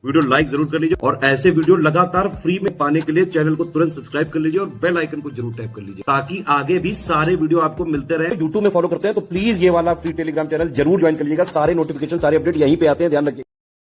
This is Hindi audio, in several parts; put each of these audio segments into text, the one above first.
वीडियो लाइक जरूर कर लीजिए और ऐसे वीडियो लगातार फ्री में पाने के लिए चैनल को तुरंत सब्सक्राइब कर लीजिए और बेल आइकन को जरूर टैप कर लीजिए ताकि आगे भी सारे वीडियो आपको मिलते रहे। यूट्यूब में फॉलो करते हैं तो प्लीज ये वाला फ्री टेलीग्राम चैनल जरूर ज्वाइन कर लीजिएगा। सारे नोटिफिकेशन सारे अपडेट यहीं पे आते हैं, ध्यान रखिए।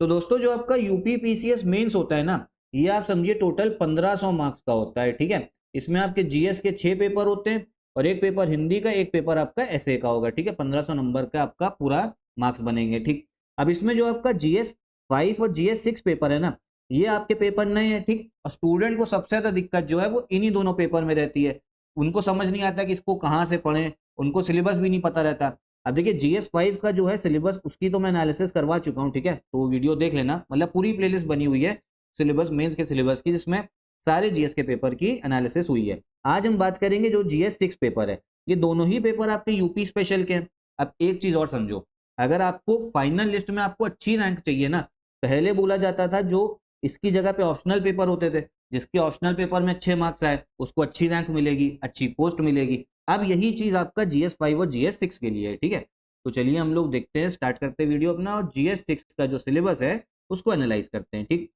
तो दोस्तों जो आपका यूपी पीसीएस मेंस होता है ना, ये आप समझिए टोटल 1500 मार्क्स का होता है। ठीक है, इसमें आपके जीएस के 6 पेपर होते हैं और एक पेपर हिंदी का, एक पेपर आपका एसए का होगा। ठीक है, 1500 नंबर का आपका पूरा मार्क्स बनेंगे। ठीक, अब इसमें जो आपका जीएस 5 और जीएस 6 पेपर है ना, ये आपके पेपर नहीं है। ठीक, और स्टूडेंट को सबसे ज्यादा दिक्कत जो है वो इन्हीं दोनों पेपर में रहती है। उनको समझ नहीं आता कि इसको कहाँ से पढ़ें, उनको सिलेबस भी नहीं पता रहता। अब देखिए जीएस 5 का जो है सिलेबस, उसकी तो मैं एनालिसिस करवा चुका हूँ। ठीक है, तो वीडियो देख लेना, मतलब पूरी प्लेलिस्ट बनी हुई है सिलेबस, मेंस के सिलेबस की, जिसमें सारे जीएस के पेपर की एनालिसिस हुई है। आज हम बात करेंगे जो जीएस 6 पेपर है, ये दोनों ही पेपर आपके यूपी स्पेशल के हैं। अब एक चीज और समझो, अगर आपको फाइनल लिस्ट में आपको अच्छी रैंक चाहिए ना, पहले बोला जाता था जो इसकी जगह पे ऑप्शनल पेपर होते थे, जिसके ऑप्शनल पेपर में अच्छे मार्क्स आए उसको अच्छी रैंक मिलेगी, अच्छी पोस्ट मिलेगी। अब यही चीज आपका जीएस 5 और जीएस 6 के लिए है। ठीक है, तो चलिए हम लोग देखते हैं, स्टार्ट करते हैं वीडियो अपना और जीएस 6 का जो सिलेबस है उसको एनालाइज करते हैं। ठीक,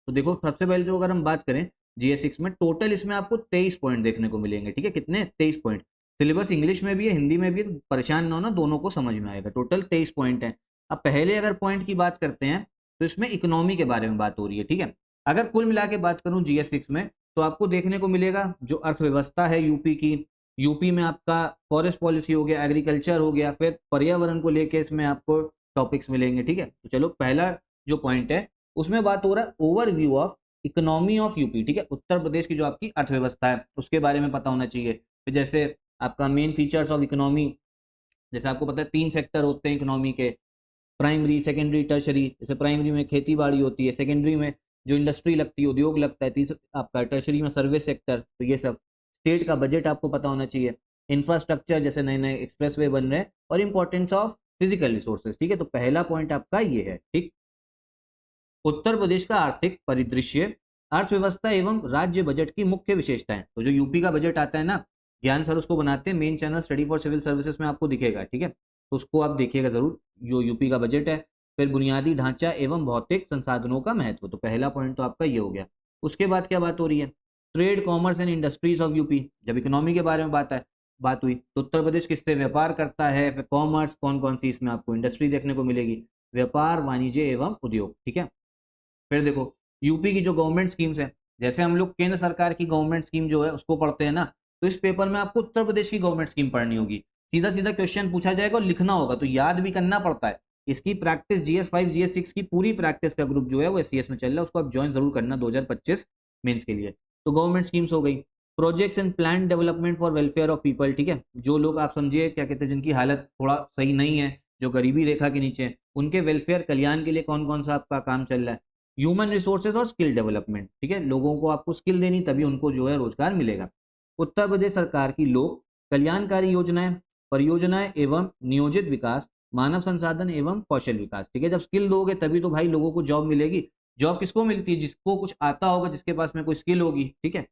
तो देखो सबसे पहले जो अगर हम बात करें जीएस 6 में, टोटल इसमें आपको 23 पॉइंट देखने को मिलेंगे। ठीक है, कितने? 23 पॉइंट। सिलेबस इंग्लिश में भी है, हिंदी में भी है, तो परेशान ना होना, दोनों को समझ में आएगा। टोटल 23 पॉइंट है। अब पहले अगर पॉइंट की बात करते हैं तो इसमें इकोनॉमी के बारे में बात हो रही है। ठीक है, अगर कुल मिला के बात करूं जीएस 6 में, तो आपको देखने को मिलेगा जो अर्थव्यवस्था है यूपी की, यूपी में आपका फॉरेस्ट पॉलिसी हो गया, एग्रीकल्चर हो गया, फिर पर्यावरण को लेके इसमें आपको टॉपिक्स मिलेंगे। ठीक है, तो चलो पहला जो पॉइंट है उसमें बात हो रहा है overview of economy of UP. ठीक है, उत्तर प्रदेश की जो आपकी अर्थव्यवस्था है उसके बारे में पता होना चाहिए। फिर जैसे आपका मेन फीचर्स ऑफ इकोनॉमी, जैसे आपको पता है 3 सेक्टर होते हैं इकोनॉमी के, प्राइमरी, सेकेंडरी, टर्शरी। जैसे प्राइमरी में खेती बाड़ी होती है, सेकेंडरी में जो इंडस्ट्री लगती है, उद्योग लगता है, तीसरा आपका टर्शरी में सर्विस सेक्टर। तो ये सब, स्टेट का बजट आपको पता होना चाहिए, इंफ्रास्ट्रक्चर जैसे नए नए एक्सप्रेसवे बन रहे हैं, और इंपॉर्टेंस ऑफ फिजिकल रिसोर्सेज। ठीक है, तो पहला पॉइंट आपका ये है। ठीक, उत्तर प्रदेश का आर्थिक परिदृश्य, अर्थव्यवस्था एवं राज्य बजट की मुख्य विशेषताएं। तो जो यूपी का बजट आता है ना, ज्ञान सर उसको बनाते हैं, main channel study for civil services में आपको दिखेगा। ठीक है, तो उसको आप देखिएगा जरूर, जो यूपी का बजट है। फिर बुनियादी ढांचा एवं भौतिक संसाधनों का महत्व, तो पहला पॉइंट तो आपका ये हो गया। उसके बाद क्या बात हो रही है? Trade, commerce and industries of UP. जब इकोनॉमी के बारे में बात हुई तो उत्तर प्रदेश किससे व्यापार करता है, फिर कॉमर्स, कौन कौन सी इसमें आपको इंडस्ट्री देखने को मिलेगी, व्यापार, वाणिज्य एवं उद्योग। ठीक है, फिर देखो यूपी की जो गवर्नमेंट स्कीम्स है, जैसे हम लोग केंद्र सरकार की गवर्नमेंट स्कीम जो है उसको पढ़ते हैं ना, तो इस पेपर में आपको उत्तर प्रदेश की गवर्नमेंट स्कीम पढ़नी होगी। सीधा सीधा क्वेश्चन पूछा जाएगा और लिखना होगा, तो याद भी करना पड़ता है। इसकी प्रैक्टिस जीएस 5 जीएस 6 की पूरी प्रैक्टिस का ग्रुप जो है वो एससीएस में चल रहा है, उसको आप ज्वाइन जरूर करना 2025 मेंस के लिए। तो गवर्नमेंट स्कीम्स हो गई, projects and plan development for welfare of people. ठीक है, जो लोग आप समझिए क्या कहते हैं, जिनकी हालत थोड़ा सही नहीं है, जो गरीबी रेखा के नीचे, उनके वेलफेयर कल्याण के लिए कौन कौन सा आपका काम चल रहा है। ह्यूमन रिसोर्सेज और स्किल डेवलपमेंट। ठीक है, लोगों को आपको स्किल देनी, तभी उनको जो है रोजगार मिलेगा। उत्तर प्रदेश सरकार की लोक कल्याणकारी योजनाएं, परियोजनाएं एवं नियोजित विकास, मानव संसाधन एवं कौशल विकास। ठीक है, जब स्किल दोगे तभी तो भाई लोगों को जॉब मिलेगी। जॉब किसको मिलती है? जिसको कुछ आता होगा, जिसके पास में कोई स्किल होगी। ठीक है,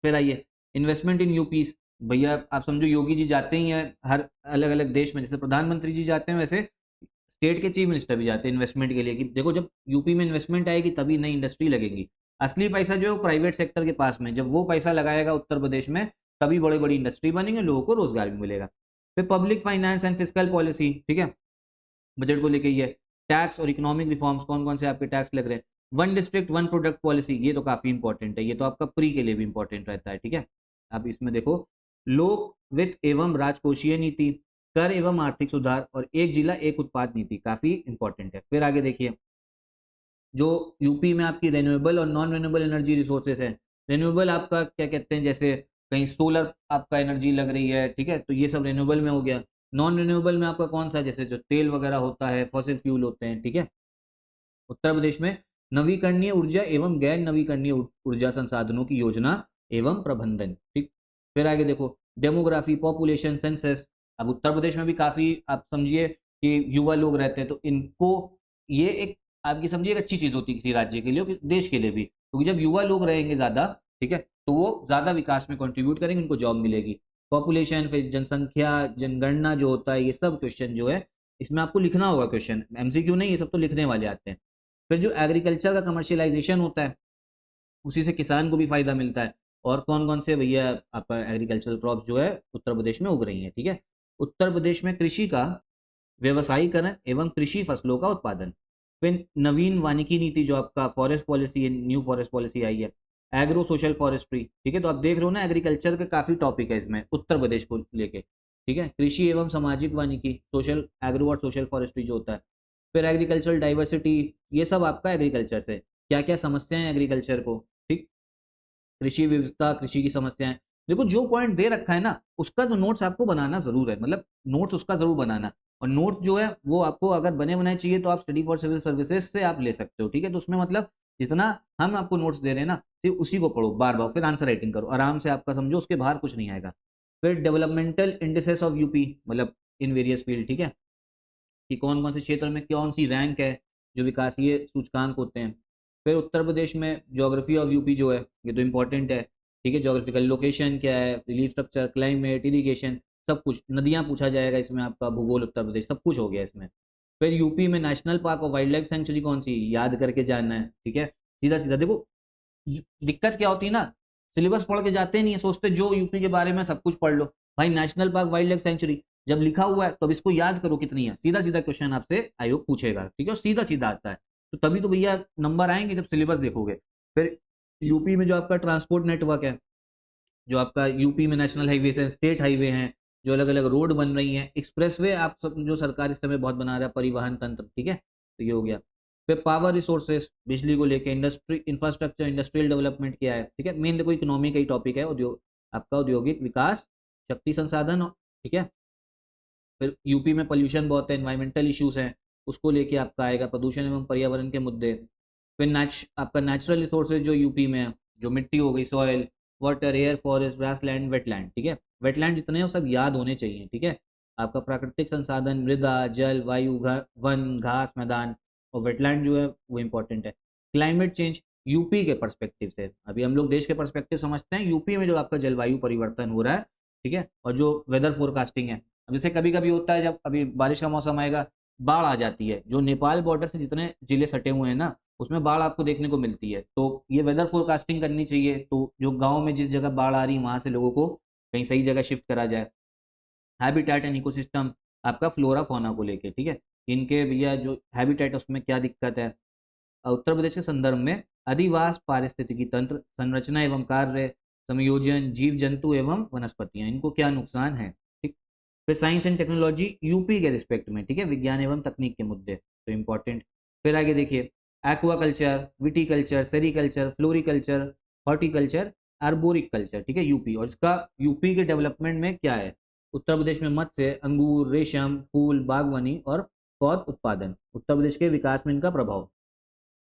फिर आइए इन्वेस्टमेंट इन यूपी। भैया आप समझो योगी जी जाते ही हैं हर अलग अलग देश में, जैसे प्रधानमंत्री जी जाते हैं वैसे स्टेट के चीफ मिनिस्टर भी जाते हैं इन्वेस्टमेंट के लिए, कि देखो जब यूपी में इन्वेस्टमेंट आएगी तभी नई इंडस्ट्री लगेगी। असली पैसा जो है प्राइवेट सेक्टर के पास में, जब वो पैसा लगाएगा उत्तर प्रदेश में तभी बड़ी बड़ी इंडस्ट्री बनेंगे, लोगों को रोजगार भी मिलेगा। फिर public finance and physical policy. ठीक है, बजट को लेके ही है। टैक्स और इकोनॉमिक रिफॉर्म्स, कौन कौन से आपके टैक्स लग रहे हैं। One district one product policy, ये तो काफी इंपॉर्टेंट है, ये तो आपका प्री के लिए भी इंपॉर्टेंट रहता है। ठीक है, अब इसमें देखो लोक वित्त एवं राजकोषीय नीति, कर एवं आर्थिक सुधार, और एक जिला एक उत्पाद नीति, काफी इंपॉर्टेंट है। फिर आगे देखिए, जो यूपी में आपकी रेन्यूएबल और नॉन रेन्यूएबल एनर्जी रिसोर्सेज है। रेन्यूएबल आपका क्या कहते हैं, जैसे कहीं सोलर आपका एनर्जी लग रही है। ठीक है, तो ये सब रेन्यूएबल में हो गया। नॉन रेन्यूएबल में आपका कौन सा, जैसे जो तेल वगैरह होता है, फॉसिल फ्यूल होते हैं। ठीक है, उत्तर प्रदेश में नवीकरणीय ऊर्जा एवं गैर नवीकरणीय ऊर्जा संसाधनों की योजना एवं प्रबंधन। ठीक, फिर आगे देखो डेमोग्राफी, पॉपुलेशन, सेंसस। अब उत्तर प्रदेश में भी काफी आप समझिए कि युवा लोग रहते हैं, तो इनको ये एक आपकी समझिए एक अच्छी चीज होती है किसी राज्य के लिए, किसी देश के लिए भी, क्योंकि जब युवा लोग रहेंगे ज्यादा, ठीक है, तो वो ज्यादा विकास में कंट्रीब्यूट करेंगे, उनको जॉब मिलेगी। पॉपुलेशन, फिर जनसंख्या, जनगणना जो होता है, ये सब क्वेश्चन जो है इसमें आपको लिखना होगा। क्वेश्चन एमसीक्यू नहीं, ये सब तो लिखने वाले आते हैं। फिर जो एग्रीकल्चर का कमर्शियलाइजेशन होता है, उसी से किसान को भी फायदा मिलता है। और कौन कौन से भैया आपका एग्रीकल्चरल क्रॉप्स जो है उत्तर प्रदेश में उग रही है, ठीक है। उत्तर प्रदेश में कृषि का व्यवसायीकरण एवं कृषि फसलों का उत्पादन। फिर नवीन वानिकी नीति जो आपका फॉरेस्ट पॉलिसी है, न्यू फॉरेस्ट पॉलिसी आई है। एग्रो सोशल फॉरेस्ट्री, ठीक है। तो आप देख रहे हो ना, एग्रीकल्चर के काफी टॉपिक है इसमें उत्तर प्रदेश को लेके, ठीक है। कृषि एवं सामाजिक वानिकी, सोशल एग्रो और सोशल फॉरेस्ट्री जो होता है। फिर एग्रीकल्चरल डाइवर्सिटी, ये सब आपका एग्रीकल्चर से क्या क्या समस्याएं एग्रीकल्चर को, ठीक। कृषि विविधता, कृषि की समस्याएं। देखो जो पॉइंट दे रखा है ना, उसका तो नोट्स आपको बनाना जरूर है, मतलब नोट्स उसका जरूर बनाना। और नोट्स जो है वो आपको अगर बने बनाए चाहिए तो आप स्टडी फॉर सिविल सर्विसेज से आप ले सकते हो, ठीक है। तो उसमें मतलब जितना हम आपको नोट्स दे रहे हैं ना, सिर्फ उसी को पढ़ो बार बार, फिर आंसर राइटिंग करो आराम से, आपका समझो उसके बाहर कुछ नहीं आएगा। फिर डेवलपमेंटल इंडिसेस ऑफ यूपी, मतलब इन वेरियस फील्ड, ठीक है, कि कौन कौन से क्षेत्र में कौन सी रैंक है, जो विकासीय सूचकांक होते हैं। फिर उत्तर प्रदेश में ज्योग्राफी ऑफ यूपी जो है, ये तो इंपॉर्टेंट है, ठीक है। ज्योग्राफिकल लोकेशन क्या है, रिलीफ स्ट्रक्चर, क्लाइमेट, इरिगेशन, सब कुछ। नदियां पूछा जाएगा इसमें, आपका भूगोल उत्तर प्रदेश सब कुछ हो गया इसमें। फिर यूपी में नेशनल पार्क और वाइल्ड लाइफ सेंचुरी कौन सी, याद करके जानना है, ठीक है। सीधा सीधा देखो, दिक्कत क्या होती है ना, सिलेबस पढ़ के जाते नहीं है, सोचते जो यूपी के बारे में सब कुछ पढ़ लो। भाई national park wild life sanctuary जब लिखा हुआ है तो अब इसको याद करो कितनी है, सीधा सीधा क्वेश्चन आपसे आयोग पूछेगा, ठीक है। और सीधा सीधा आता है, तो तभी तो भैया नंबर आएंगे जब सिलेबस देखोगे। फिर यूपी में जो आपका ट्रांसपोर्ट नेटवर्क है, जो आपका यूपी में नेशनल हाईवे है, स्टेट हाईवे हैं, जो अलग अलग रोड बन रही हैं, एक्सप्रेसवे आप सब जो सरकार इस समय बहुत बना रहा है, परिवहन तंत्र, ठीक है। तो ये हो गया। फिर पावर रिसोर्सेस, बिजली को लेके, इंडस्ट्री इंफ्रास्ट्रक्चर, इंडस्ट्रियल डेवलपमेंट क्या है, ठीक है। मेन देखो इकोनॉमी का ही टॉपिक है, उद्योग आपका औद्योगिक विकास, शक्ति संसाधन, ठीक है। फिर यूपी में पोल्यूशन बहुत है, एनवायरमेंटल इश्यूज हैं, उसको लेके आपका आएगा प्रदूषण एवं पर्यावरण के मुद्दे। फिर आपका नेचुरल रिसोर्सेज जो यूपी में है, जो मिट्टी हो गई, soil, water, air, forest, grass land, wetland, ठीक है। वेटलैंड जितने हैं वो सब याद होने चाहिए, ठीक है। आपका प्राकृतिक संसाधन, मृदा, जल, वायु, वन, घास, मैदान, और वेटलैंड जो है वो इंपॉर्टेंट है। क्लाइमेट चेंज यूपी के पर्सपेक्टिव से, अभी हम लोग देश के पर्सपेक्टिव समझते हैं, यूपी में जो आपका जलवायु परिवर्तन हो रहा है, ठीक है। और जो वेदर फोरकास्टिंग है, अब जैसे कभी कभी होता है, जब अभी बारिश का मौसम आएगा, बाढ़ आ जाती है, जो नेपाल बॉर्डर से जितने जिले सटे हुए हैं ना, उसमें बाढ़ आपको देखने को मिलती है। तो ये वेदर फोरकास्टिंग करनी चाहिए, तो जो गांव में जिस जगह बाढ़ आ रही है वहां से लोगों को कहीं सही जगह शिफ्ट करा जाए। हैबिटेट एंड इकोसिस्टम, आपका फ्लोरा फौना को लेके, ठीक है। इनके भैया जो हैबिटेट उसमें क्या दिक्कत है। उत्तर प्रदेश के संदर्भ में अधिवास, पारिस्थितिकी तंत्र, संरचना एवं कार्य, संयोजन, जीव जंतु एवं वनस्पतियां, इनको क्या नुकसान है, ठीक। फिर साइंस एंड टेक्नोलॉजी यूपी के रिस्पेक्ट में, ठीक है, विज्ञान एवं तकनीक के मुद्दे तो इंपॉर्टेंट। फिर आगे देखिए, aquaculture, viticulture, sericulture, floriculture, horticulture, arboriculture, ठीक है, यूपी। और इसका यूपी के डेवलपमेंट में क्या है, उत्तर प्रदेश में मत्स्य, अंगूर, रेशम, फूल, बागवानी और पौध उत्पादन, उत्तर प्रदेश के विकास में इनका प्रभाव।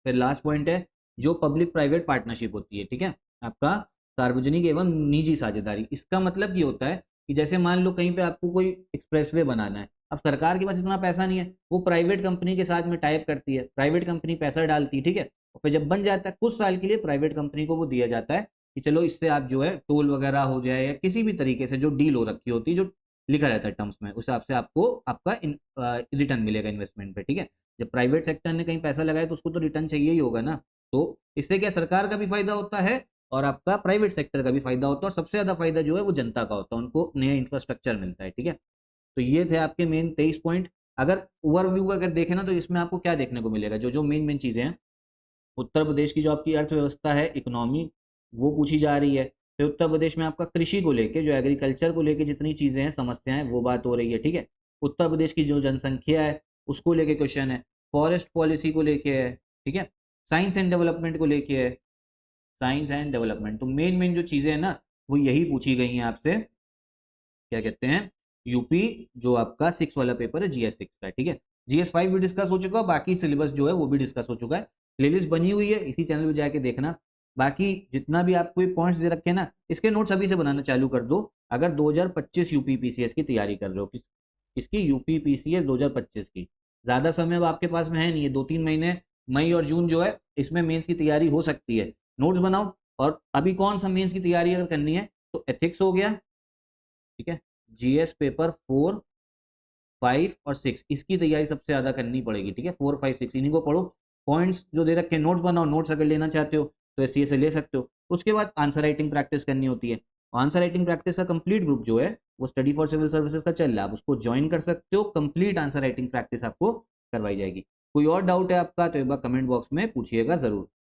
फिर लास्ट पॉइंट है जो पब्लिक प्राइवेट पार्टनरशिप होती है, ठीक है, आपका सार्वजनिक एवं निजी साझेदारी। इसका मतलब ये होता है कि जैसे मान लो कहीं पे आपको कोई एक्सप्रेसवे बनाना है, अब सरकार के पास इतना पैसा नहीं है, वो प्राइवेट कंपनी के साथ में टाइप करती है, प्राइवेट कंपनी पैसा डालती है, ठीक है। और फिर जब बन जाता है कुछ साल के लिए प्राइवेट कंपनी को वो दिया जाता है कि चलो इससे आप जो है टोल वगैरह हो जाए, या किसी भी तरीके से जो डील हो रखी होती है, जो लिखा रहता है टर्म्स में, उस हिसाब से आपको आपका रिटर्न मिलेगा इन्वेस्टमेंट पे, ठीक है। जब प्राइवेट सेक्टर ने कहीं पैसा लगाया तो उसको तो रिटर्न चाहिए ही होगा ना। तो इससे क्या सरकार का भी फायदा होता है और आपका प्राइवेट सेक्टर का भी फायदा होता है, और सबसे ज्यादा फायदा जो है वो जनता का होता है, उनको नया इंफ्रास्ट्रक्चर मिलता है, ठीक है। तो ये थे आपके मेन 23 पॉइंट। अगर ओवरव्यू अगर देखें ना, तो इसमें आपको क्या देखने को मिलेगा, जो जो मेन मेन चीजें हैं, उत्तर प्रदेश की जो आपकी अर्थव्यवस्था है, इकोनॉमी, वो पूछी जा रही है। फिर उत्तर प्रदेश में आपका कृषि को लेके, जो एग्रीकल्चर को लेके जितनी चीजें हैं, समस्याएं, वो बात हो रही है, ठीक है। उत्तर प्रदेश की जो जनसंख्या है उसको लेके क्वेश्चन है, फॉरेस्ट पॉलिसी को लेके है, ठीक है, साइंस एंड डेवलपमेंट को लेके है, साइंस एंड डेवलपमेंट। तो मेन मेन जो चीजें हैं ना, वो यही पूछी गई हैं आपसे, क्या कहते हैं, यूपी जो आपका 6 वाला पेपर है, GS 6 का, ठीक है। GS 5 भी डिस्कस हो चुका है, बाकी सिलेबस जो है वो भी डिस्कस हो चुका है। प्लेलिस्ट बनी हुई है, इसी चैनल पे जाके देखना। बाकी जितना भी आपको पॉइंट्स दे रखे हैं ना, इसके नोट्स अभी से बनाना चालू कर दो, अगर 2025 यूपी पीसीएस की तैयारी कर रहे हो। किसकी, यूपी पीसीएस 2025 की। ज्यादा समय अब आपके पास में है नहीं है, 2-3 महीने, मई और जून जो है, इसमें मेंस की तैयारी हो सकती है। नोट्स बनाओ। और अभी कौन सा मेंस की तैयारी अगर करनी है, तो एथिक्स हो गया, ठीक है, GS पेपर 4, 5 और 6, इसकी तैयारी सबसे ज्यादा करनी पड़ेगी, ठीक है। 4, 5, 6 इन्हीं को पढ़ो। पॉइंट्स जो दे रखे हैं, नोट्स बनाओ, नोट्स अगर लेना चाहते हो तो एससीए से ले सकते हो। उसके बाद आंसर राइटिंग प्रैक्टिस करनी होती है। आंसर राइटिंग प्रैक्टिस का कंप्लीट ग्रुप जो है वो स्टडी फॉर सिविल सर्विसेज का चल रहा है, आप उसको ज्वाइन कर सकते हो। कंप्लीट आंसर राइटिंग प्रैक्टिस आपको करवाई जाएगी। कोई और डाउट है आपका तो एक बार कमेंट बॉक्स में पूछिएगा जरूर।